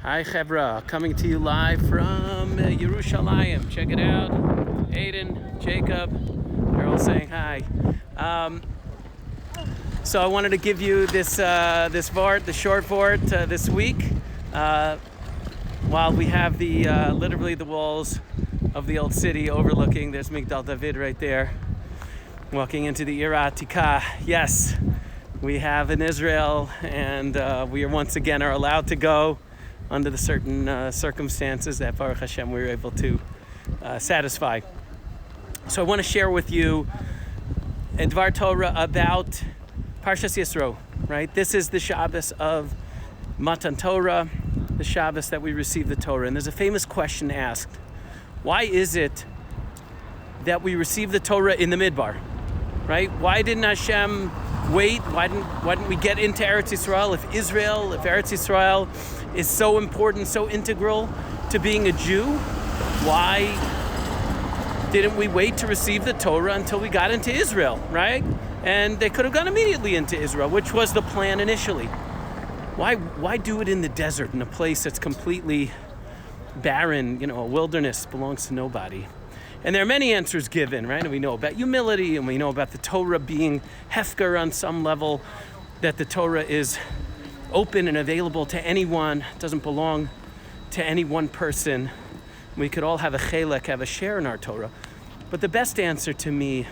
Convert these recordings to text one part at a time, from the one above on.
Hi Chevra, coming to you live from Yerushalayim. Check it out. Aiden, Jacob, they're all saying hi. So I wanted to give you this vort, the short vort this week, while we have the literally the walls of the old city overlooking. There's Migdal David right there, walking into the Atikah. Yes, we have in Israel, and we are once again are allowed to go under the certain circumstances that Baruch Hashem we were able to satisfy. So I want to share with you a Dvar Torah about Parshas Yisro, right? This is the Shabbos of Matan Torah, the Shabbos that we receive the Torah. And there's a famous question asked: why is it that we receive the Torah in the Midbar, right? Why didn't Hashem wait? Why didn't we get into Eretz Yisrael? If Eretz Yisrael is so important, so integral to being a Jew, why didn't we wait to receive the Torah until we got into Israel, right? And they could have gone immediately into Israel, which was the plan initially. Why do it in the desert, in a place that's completely barren, a wilderness, belongs to nobody? And there are many answers given, right? And we know about humility, and we know about the Torah being hefker on some level, that the Torah is open and available to anyone, doesn't belong to any one person. We could all have a chelek, have a share in our Torah. But the best answer to me,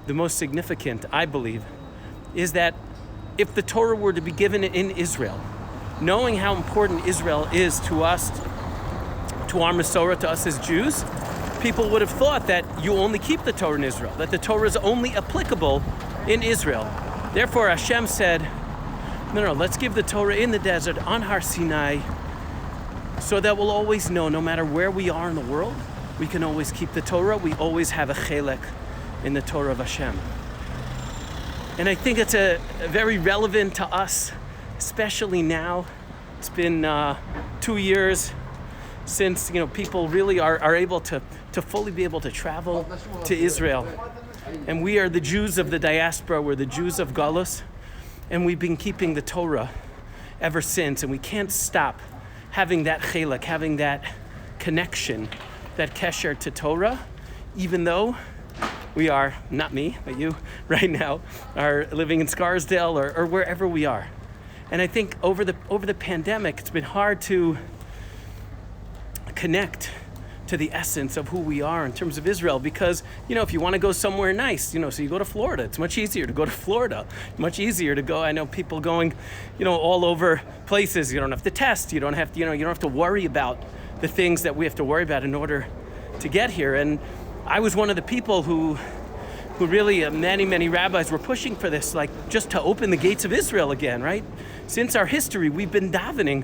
the most significant, I believe, is that if the Torah were to be given in Israel, knowing how important Israel is to us, to our Masorah, to us as Jews, people would have thought that you only keep the Torah in Israel, that the Torah is only applicable in Israel. Therefore, Hashem said, no, let's give the Torah in the desert, on Har Sinai, so that we'll always know, no matter where we are in the world, we can always keep the Torah. We always have a chelek in the Torah of Hashem. And I think it's a very relevant to us, especially now. It's been 2 years since people really are able to fully be able to travel to Israel. And we are the Jews of the diaspora, we're the Jews of Galus, and we've been keeping the Torah ever since, and we can't stop having that chelek, having that connection, that kesher to Torah, even though we are, not me, but you right now, are living in Scarsdale or wherever we are. And I think over the pandemic, it's been hard to connect to the essence of who we are in terms of Israel, because if you want to go somewhere nice, so you go to Florida. It's much easier to go to Florida, much easier to go. I know people going all over places. You don't have to test, you don't have to you don't have to worry about the things that we have to worry about in order to get here. And I was one of the people who really many rabbis were pushing for this, like just to open the gates of Israel again, right? Since our history, we've been davening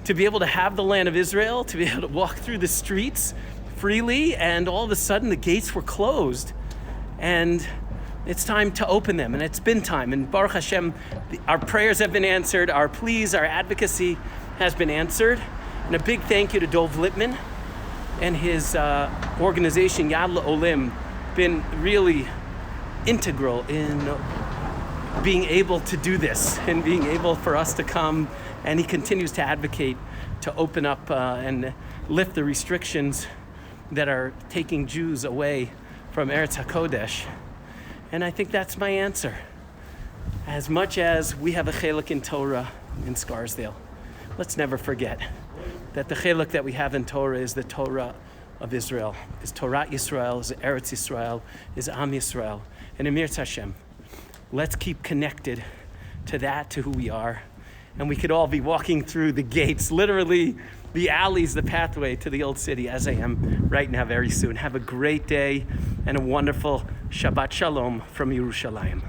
to be able to have the land of Israel, to be able to walk through the streets freely, and all of a sudden the gates were closed. And it's time to open them, and it's been time. And Baruch Hashem, our prayers have been answered, our pleas, our advocacy has been answered. And a big thank you to Dov Lippman and his organization, Yad L'Olim, been really integral in being able to do this and being able for us to come. And he continues to advocate to open up and lift the restrictions that are taking Jews away from Eretz HaKodesh. And I think that's my answer. As much as we have a chelek in Torah in Scarsdale, let's never forget that the chelek that we have in Torah is the Torah of Israel, is Torah Yisrael, is Eretz Yisrael, is Am Yisrael. And Emir Hashem, let's keep connected to that, to who we are. And we could all be walking through the gates, literally the alleys, the pathway to the old city, as I am right now very soon. Have a great day and a wonderful Shabbat Shalom from Yerushalayim.